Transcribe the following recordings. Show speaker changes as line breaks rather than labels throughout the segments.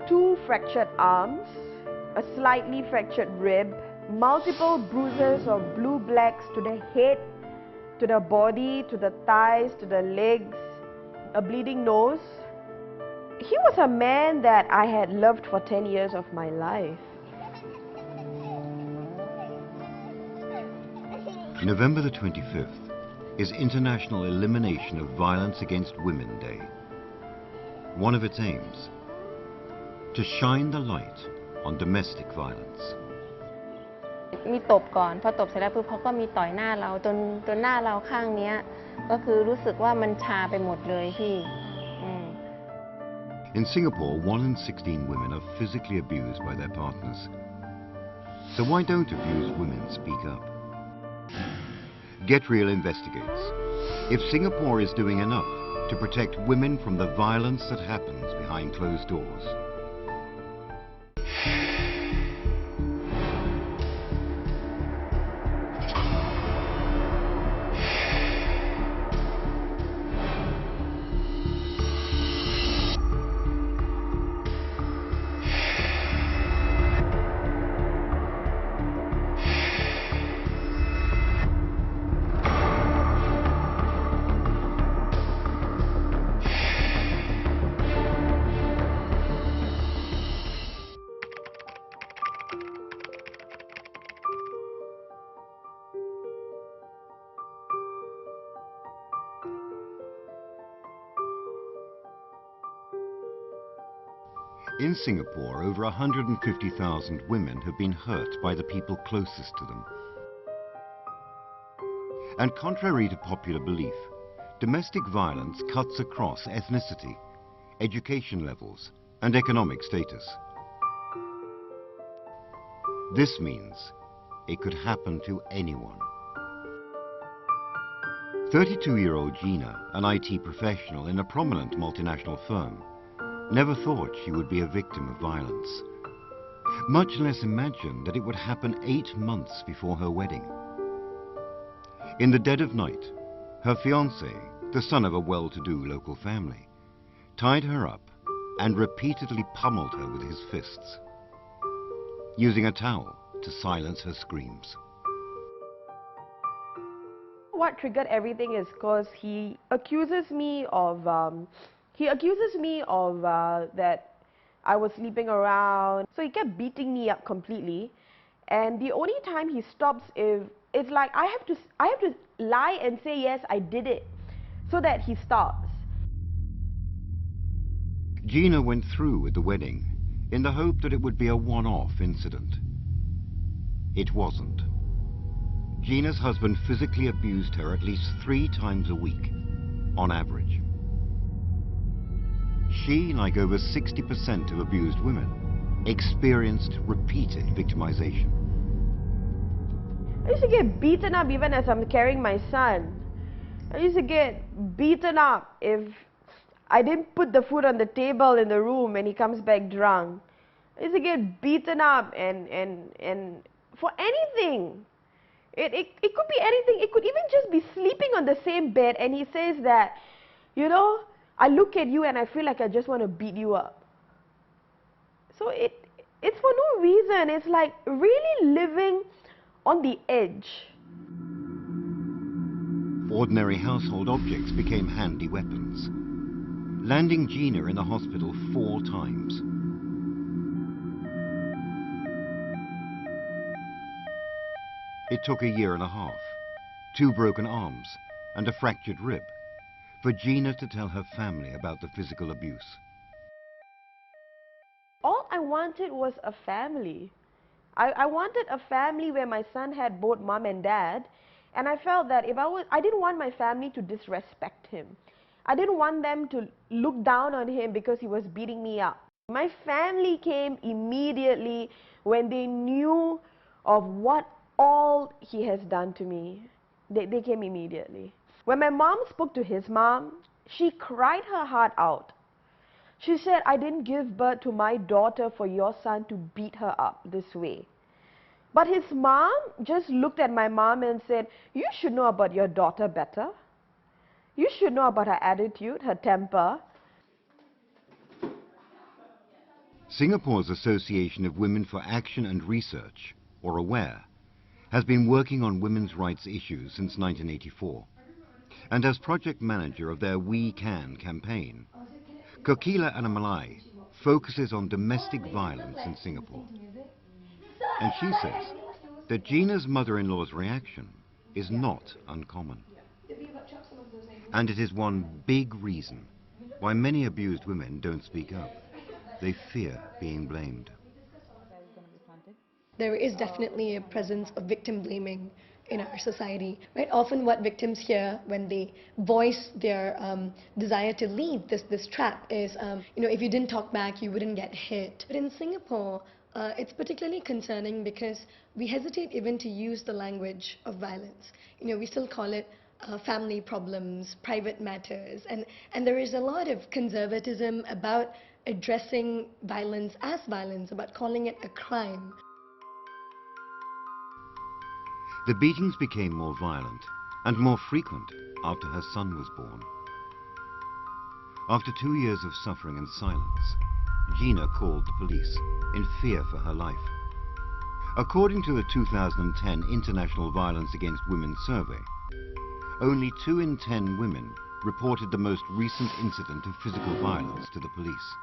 2 fractured arms, a slightly fractured rib, multiple bruises of blue blacks to the head, to the body, to the thighs, to the legs, a bleeding nose. He was a man that I had loved for 10 years of my life.
November the 25th is International Elimination of Violence Against Women Day. One of its aims, to shine the light on domestic violence.
มีตบก่อนพอตบเสร็จแล้วปุ๊บเขาก็มีต่อยหน้าเราจนหน้าเราข้างเนี้ยก็คือรู้สึกว่ามันชาไปหมดเลยพี่
In Singapore, 1 in 16 women are physically abused by their partners. So why don't abused women speak up? Get Real investigates if Singapore is doing enough to protect women from the violence that happens behind closed doors. In Singapore, over 150,000 women have been hurt by the people closest to them. And contrary to popular belief, domestic violence cuts across ethnicity, education levels, and economic status. This means it could happen to anyone. 32-year-old Gina, an IT professional in a prominent multinational firm, never thought she would be a victim of violence, much less imagine that it would happen 8 months before her wedding. In the dead of night, her fiancé, the son of a well-to-do local family, tied her up and repeatedly pummeled her with his fists, using a towel to silence her screams.
What triggered everything is because he accuses me of that I was sleeping around. So he kept beating me up completely. And the only time he stops is it's like I have to lie and say yes, I did it, so that he stops.
Gina went through with the wedding in the hope that it would be a one-off incident. It wasn't. Gina's husband physically abused her at least 3 times a week, on average. She, like over 60% of abused women, experienced repeated victimization.
I used to get beaten up even as I'm carrying my son. I used to get beaten up if I didn't put the food on the table in the room and he comes back drunk. I used to get beaten up and for anything. It could be anything. It could even just be sleeping on the same bed and he says that, you know, I look at you and I feel like I just want to beat you up. So it's for no reason. It's like really living on the edge.
Ordinary household objects became handy weapons, landing Gina in the hospital 4 times. It took a year and a half, 2 broken arms, and a fractured rib for Gina to tell her family about the physical abuse.
All I wanted was a family. I wanted a family where my son had both mom and dad, and I felt that I didn't want my family to disrespect him. I didn't want them to look down on him because he was beating me up. My family came immediately when they knew of what all he has done to me. They came immediately. When my mom spoke to his mom, she cried her heart out. She said, I didn't give birth to my daughter for your son to beat her up this way. But his mom just looked at my mom and said, you should know about your daughter better. You should know about her attitude, her temper.
Singapore's Association of Women for Action and Research, or AWARE, has been working on women's rights issues since 1984. And as project manager of their We Can campaign, Kokila Anamalai focuses on domestic violence in Singapore. And she says that Gina's mother-in-law's reaction is not uncommon. And it is one big reason why many abused women don't speak up. They fear being blamed.
There is definitely a presence of victim blaming in our society, right? Often what victims hear when they voice their desire to leave this trap is, if you didn't talk back, you wouldn't get hit. But in Singapore, it's particularly concerning because we hesitate even to use the language of violence. We still call it family problems, private matters, and there is a lot of conservatism about addressing violence as violence, about calling it a crime.
The beatings became more violent and more frequent after her son was born. After 2 years of suffering and silence, Gina called the police in fear for her life. According to the 2010 International Violence Against Women survey, only 2 in 10 women reported the most recent incident of physical violence to the police.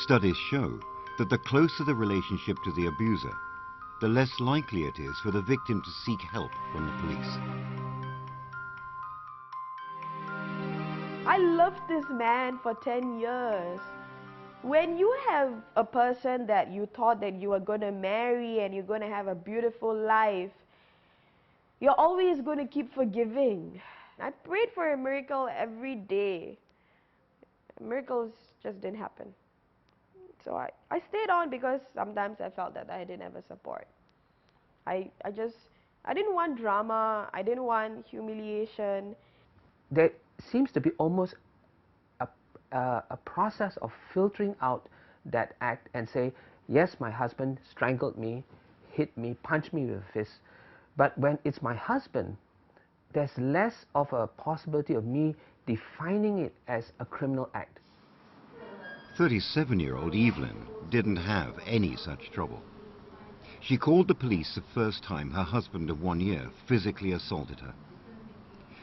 Studies show that the closer the relationship to the abuser, the less likely it is for the victim to seek help from the police.
I loved this man for 10 years. When you have a person that you thought that you were going to marry and you're going to have a beautiful life, you're always going to keep forgiving. I prayed for a miracle every day. Miracles just didn't happen. So I stayed on because sometimes I felt that I didn't have a support. I didn't want drama. I didn't want humiliation.
There seems to be almost a process of filtering out that act and say, yes, my husband strangled me, hit me, punched me with a fist, but when it's my husband, there's less of a possibility of me defining it as a criminal act.
37-year-old Evelyn didn't have any such trouble. She called the police the first time her husband of 1 year physically assaulted her.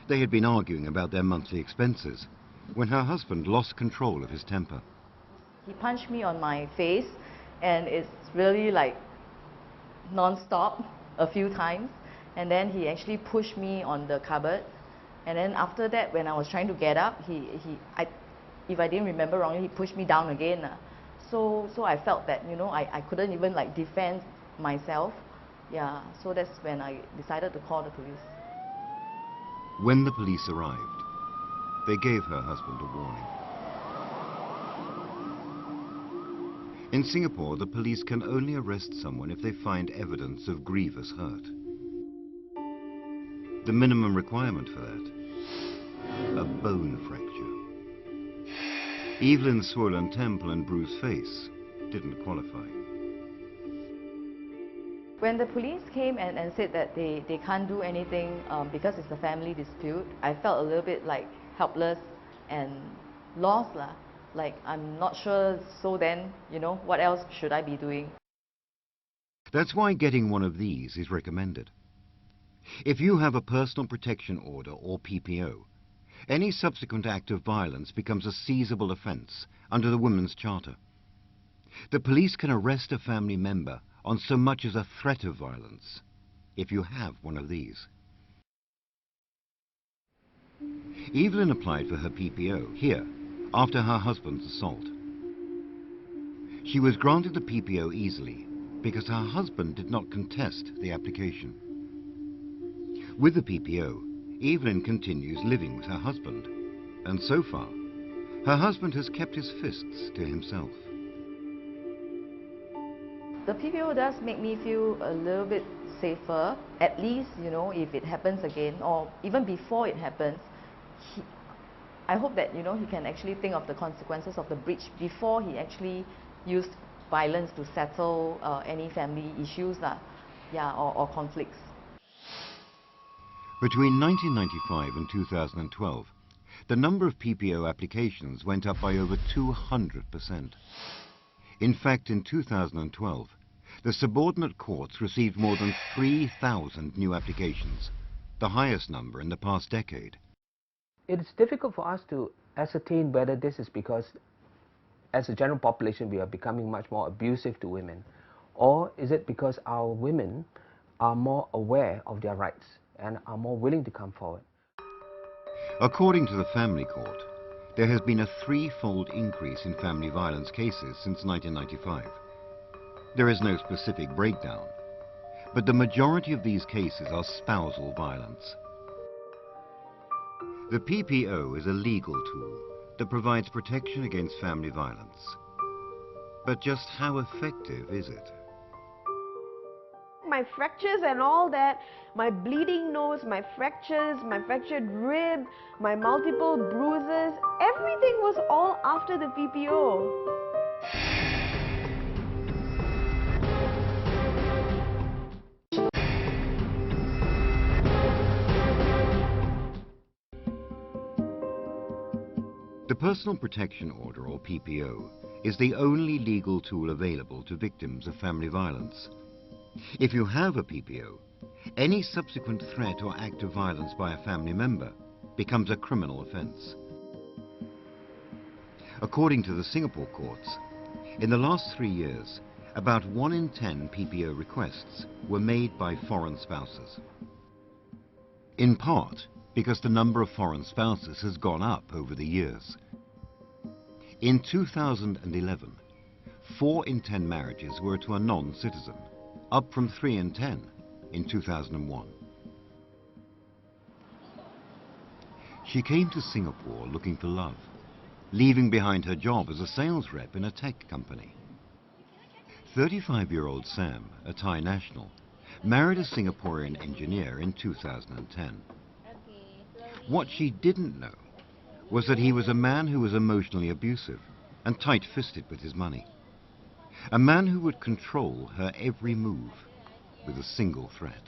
They had been arguing about their monthly expenses when her husband lost control of his temper.
He punched me on my face, and it's really like non-stop a few times, and then he actually pushed me on the cupboard, and then after that, when I was trying to get up, if I didn't remember wrongly, he pushed me down again. So I felt that, I couldn't even like defend myself. Yeah, so that's when I decided to call the police.
When the police arrived, they gave her husband a warning. In Singapore, the police can only arrest someone if they find evidence of grievous hurt. The minimum requirement for that, a bone fracture. Evelyn's swollen temple and bruised face didn't qualify.
When the police came and said that they can't do anything because it's a family dispute, I felt a little bit like helpless and lost. Like, I'm not sure, so then, what else should I be doing?
That's why getting one of these is recommended. If you have a personal protection order or PPO, any subsequent act of violence becomes a seizable offence under the Women's Charter. The police can arrest a family member on so much as a threat of violence if you have one of these. Evelyn applied for her PPO here after her husband's assault. She was granted the PPO easily because her husband did not contest the application. With the PPO, Evelyn continues living with her husband, and so far, her husband has kept his fists to himself.
The PPO does make me feel a little bit safer, at least, if it happens again, or even before it happens. I hope that, he can actually think of the consequences of the breach before he actually used violence to settle any family issues, or conflicts.
Between 1995 and 2012, the number of PPO applications went up by over 200%. In fact, in 2012, the subordinate courts received more than 3,000 new applications, the highest number in the past decade.
It is difficult for us to ascertain whether this is because, as a general population, we are becoming much more abusive to women, or is it because our women are more aware of their rights and are more willing to come forward.
According to the Family Court, there has been a threefold increase in family violence cases since 1995. There is no specific breakdown, but the majority of these cases are spousal violence. The PPO is a legal tool that provides protection against family violence. But just how effective is it?
My fractures and all that, my bleeding nose, my fractures, my fractured rib, my multiple bruises, everything was all after the PPO.
The Personal Protection Order, or PPO, is the only legal tool available to victims of family violence. If you have a PPO, any subsequent threat or act of violence by a family member becomes a criminal offence. According to the Singapore courts, in the last 3 years, about 1 in 10 PPO requests were made by foreign spouses. In part because the number of foreign spouses has gone up over the years. In 2011, 4 in 10 marriages were to a non-citizen, up from 3 in 10 in 2001. She came to Singapore looking for love, leaving behind her job as a sales rep in a tech company. 35-year-old Sam, a Thai national, married a Singaporean engineer in 2010. What she didn't know was that he was a man who was emotionally abusive and tight-fisted with his money. A man who would control her every move with a single threat.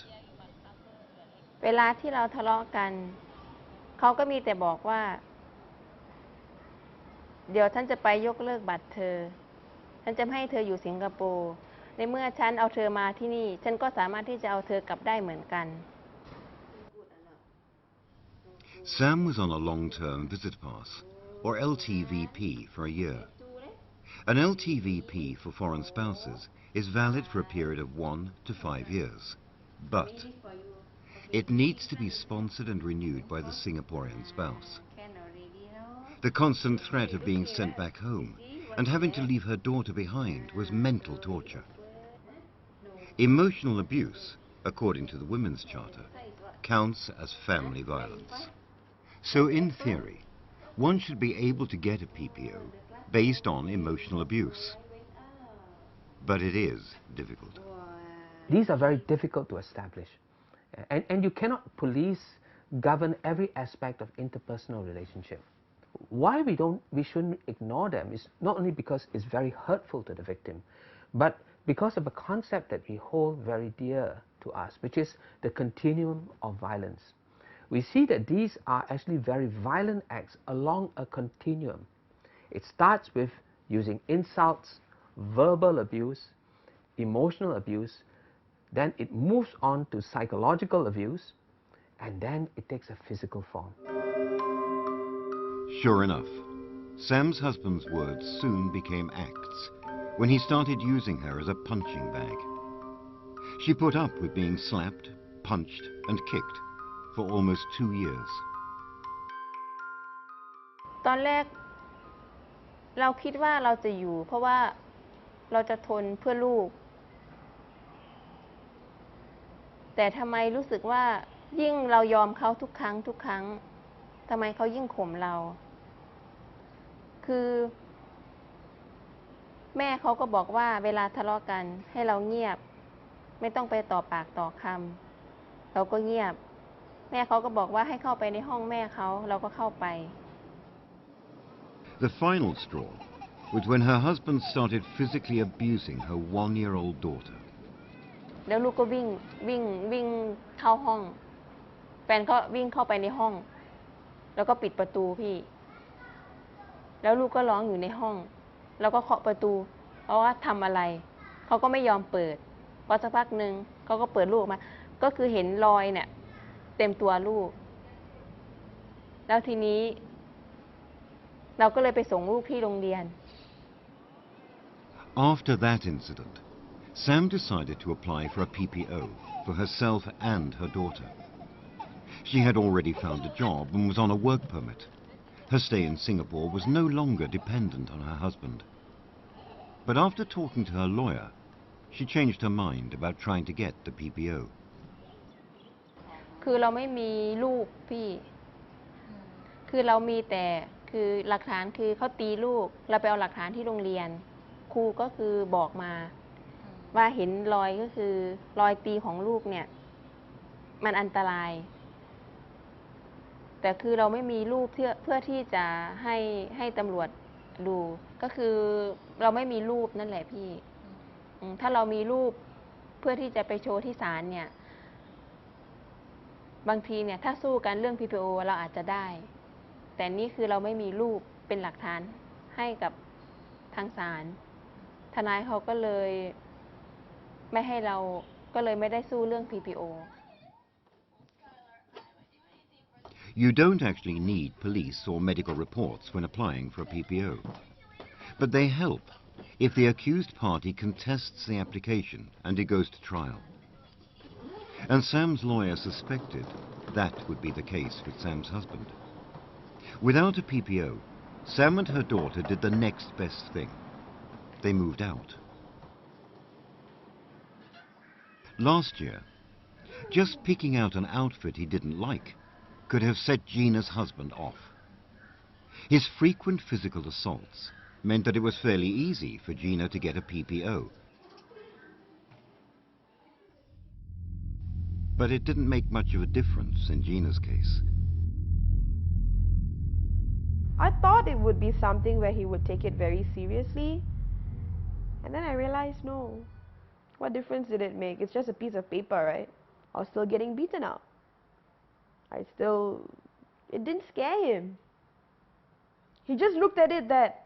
เวลาที่เราทะเลาะกันเขาก็มีแต่บอกว่าเดี๋ยวฉันจะไปยกเลิกบัตรเธอฉันจะไม่ให้เธออยู่สิงคโปร์ในเมื่อฉันเอาเธอมาที่นี่ฉันก็สามารถที่จะเอาเธอกลับได้เหมือนกัน
Sam was on a long-term visit pass, or LTVP, for a year. An LTVP for foreign spouses is valid for a period of 1 to 5 years, but it needs to be sponsored and renewed by the Singaporean spouse. The constant threat of being sent back home and having to leave her daughter behind was mental torture. Emotional abuse, according to the Women's Charter, counts as family violence. So in theory, one should be able to get a PPO based on emotional abuse. But it is difficult.
These are very difficult to establish. And you cannot govern every aspect of interpersonal relationship. Why we shouldn't ignore them is not only because it's very hurtful to the victim, but because of a concept that we hold very dear to us, which is the continuum of violence. We see that these are actually very violent acts along a continuum. It starts with using insults, verbal abuse, emotional abuse, then it moves on to psychological abuse, and then it takes a physical form.
Sure enough, Sam's husband's words soon became acts when he started using her as a punching bag. She put up with being slapped, punched, and kicked for almost 2 years.
ตอนแรกเราคิดว่าเราจะอยู่เพราะว่าเราจะทนเพื่อลูกแต่ทำไมรู้สึกว่ายิ่งเรายอมเขาทุกครั้งทำไมเขายิ่งข่มเราคือแม่เขาก็บอกว่าเวลาทะเลาะกันให้เราเงียบไม่ต้องไปต่อปากต่อคำเราก็เงียบแม่เขาก็บอกว่าให้เข้าไปในห้องแม่เขาเราก็เข้าไป
The final straw was when her husband started physically abusing her 1-year-old daughter.
แล้วลูกก็วิ่งเข้าห้องแฟนก็วิ่งเข้าไปในห้องแล้วก็ปิดประตูพี่แล้วลูกก็ร้องอยู่ในห้องแล้วก็เคาะประตู เพราะว่าทำอะไรเขาก็ไม่ยอมเปิดพอสักพักหนึ่งเขาก็เปิดลูกออกมาก็คือเห็นรอยเนี่ยเต็มตัวลูกแล้วทีนี้เราก็เลยไปส่งลูกที่โรงเรียน
After that incident, Sam decided to apply for a PPO for herself and her daughter. She had already found a job and was on a work permit. Her stay in Singapore was no longer dependent on her husband. But after talking to her lawyer, she changed her mind about trying to get the PPO.
คือเราไม่มีลูกพี่ คือเรามีแต่คือหลักฐานคือเขาตีลูกเราไปเอาหลักฐานที่โรงเรียนครูก็คือบอกมาว่าเห็นรอยก็คือรอยตีของลูกเนี่ยมันอันตรายแต่คือเราไม่มีรูปเพื่อที่จะให้ตำรวจดูก็คือเราไม่มีรูปนั่นแหละพี่ถ้าเรามีรูปเพื่อที่จะไปโชว์ที่ศาลเนี่ยบางทีเนี่ยถ้าสู้กันเรื่อง PPO เราอาจจะได้แต่นี่คือเราไม่มีรูปเป็นหลักฐานให้กับทางศาลทนายเขาก็เลยไม่ให้เราก็เลยไม่ได้สู้เรื่อง PPO
You don't actually need police or medical reports when applying for a PPO. But they help if the accused party contests the application and it goes to trial. And Sam's lawyer suspected that would be the case with Sam's husband. Without a PPO, Sam and her daughter did the next best thing. They moved out. Last year, just picking out an outfit he didn't like could have set Gina's husband off. His frequent physical assaults meant that it was fairly easy for Gina to get a PPO. But it didn't make much of a difference in Gina's case.
I thought it would be something where he would take it very seriously. And then I realized, no. What difference did it make? It's just a piece of paper, right? I was still getting beaten up. It didn't scare him. He just looked at it that,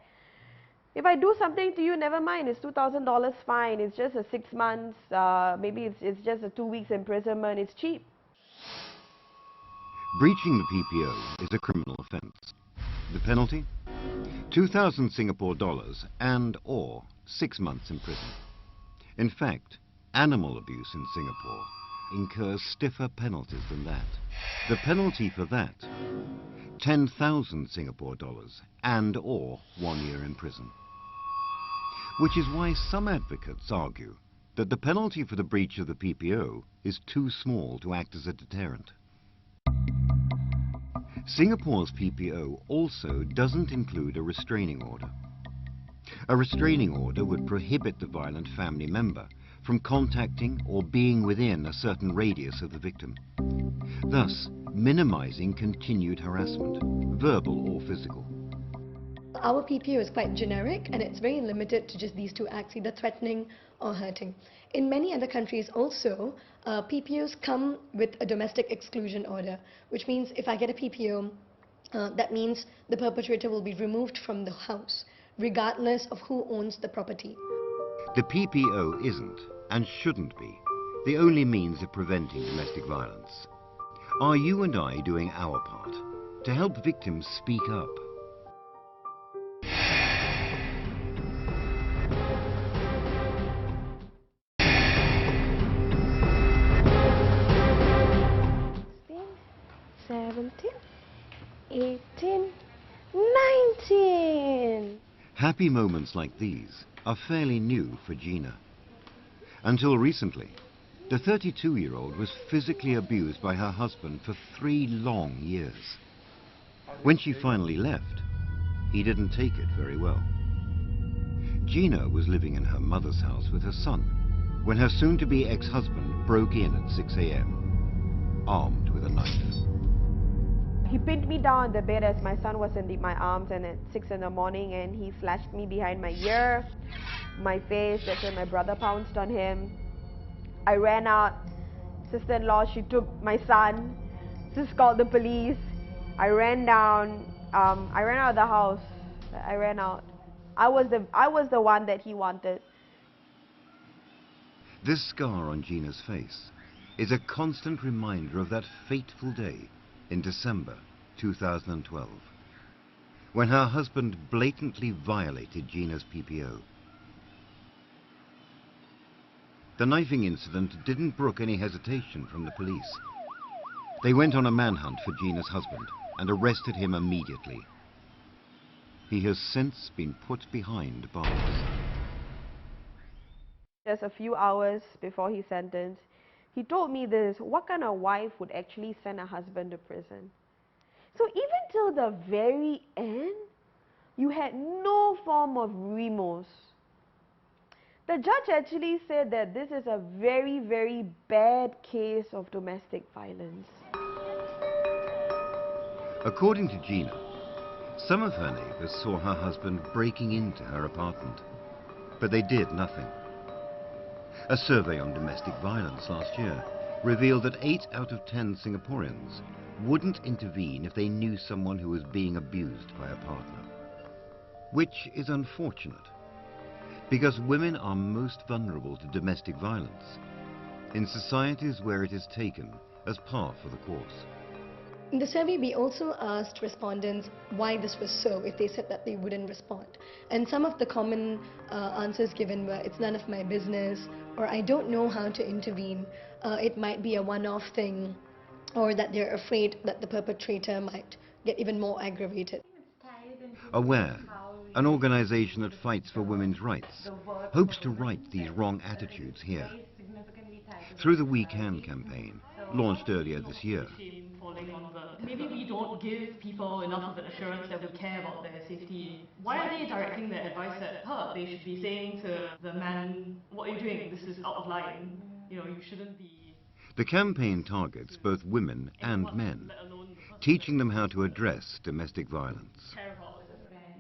if I do something to you, never mind, it's $2,000 fine, it's just a 6 months, maybe it's just a 2 weeks imprisonment, it's cheap.
Breaching the PPO is a criminal offence. The penalty? 2,000 Singapore dollars and/or 6 months in prison. In fact, animal abuse in Singapore incurs stiffer penalties than that. The penalty for that, 10,000 Singapore dollars and/or 1 year in prison. Which is why some advocates argue that the penalty for the breach of the PPO is too small to act as a deterrent. Singapore's PPO also doesn't include a restraining order. A restraining order would prohibit the violent family member from contacting or being within a certain radius of the victim, thus minimizing continued harassment, verbal or physical.
Our PPO is quite generic and it's very limited to just these two acts, either threatening or hurting. In many other countries also, PPOs come with a domestic exclusion order, which means if I get a PPO, that means the perpetrator will be removed from the house, regardless of who owns the property.
The PPO isn't, and shouldn't be, the only means of preventing domestic violence. Are you and I doing our part to help victims speak up? Happy moments like these are fairly new for Gina. Until recently, the 32-year-old was physically abused by her husband for 3 long years. When she finally left, he didn't take it very well. Gina was living in her mother's house with her son when her soon-to-be ex-husband broke in at 6 a.m., armed with a knife.
He pinned me down on the bed as my son was in my arms, and at 6 in the morning, and he slashed me behind my ear, my face. That's when my brother pounced on him. I ran out. Sister-in-law, she took my son. Sis called the police. I ran down. I ran out of the house. I ran out. I was the one that he wanted.
This scar on Gina's face is a constant reminder of that fateful day in December 2012, when her husband blatantly violated Gina's PPO. The knifing incident didn't brook any hesitation from the police. They went on a manhunt for Gina's husband and arrested him immediately. He has since been put behind bars.
Just a few hours before his sentence, he told me this: what kind of wife would actually send a husband to prison? So even till the very end, you had no form of remorse. The judge actually said that this is a very, very bad case of domestic violence.
According to Gina, some of her neighbors saw her husband breaking into her apartment, but they did nothing. A survey on domestic violence last year revealed that 8 out of 10 Singaporeans wouldn't intervene if they knew someone who was being abused by a partner. Which is unfortunate, because women are most vulnerable to domestic violence in societies where it is taken as par for the course.
In the survey, we also asked respondents why this was so, if they said that they wouldn't respond. And some of the common answers given were, it's none of my business, or I don't know how to intervene, it might be a one-off thing, or that they're afraid that the perpetrator might get even more aggravated.
Aware, an organization that fights for women's rights, hopes to right these wrong attitudes here. Through the We Can campaign, launched earlier this year,
maybe we don't give people enough of an assurance that we care about their safety. Why are they directing their advice at her? They should be saying to the man, what are you doing? This is out of line. You know, you shouldn't be...
The campaign targets both women and men, teaching them how to address domestic violence.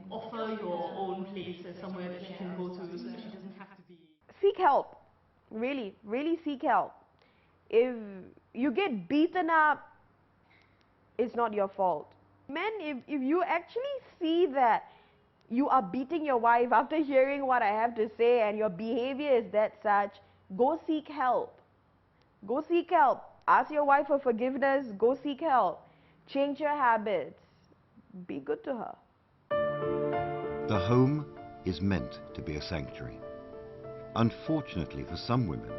Offer your own place as somewhere that she can go to so that she doesn't have to be...
Seek help. Really, really seek help. If you get beaten up, it's not your fault. Men, if you actually see that you are beating your wife after hearing what I have to say and your behavior is that such, go seek help. Go seek help. Ask your wife for forgiveness. Go seek help. Change your habits. Be good to her.
The home is meant to be a sanctuary. Unfortunately for some women,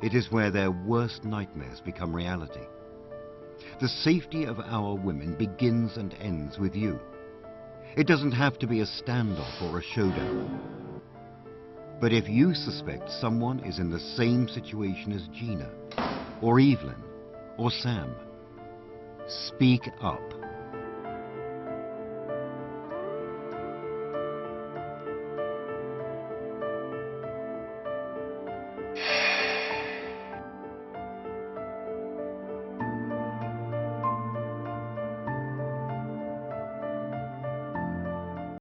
it is where their worst nightmares become reality. The safety of our women begins and ends with you. It doesn't have to be a standoff or a showdown. But if you suspect someone is in the same situation as Gina, or Evelyn, or Sam, speak up.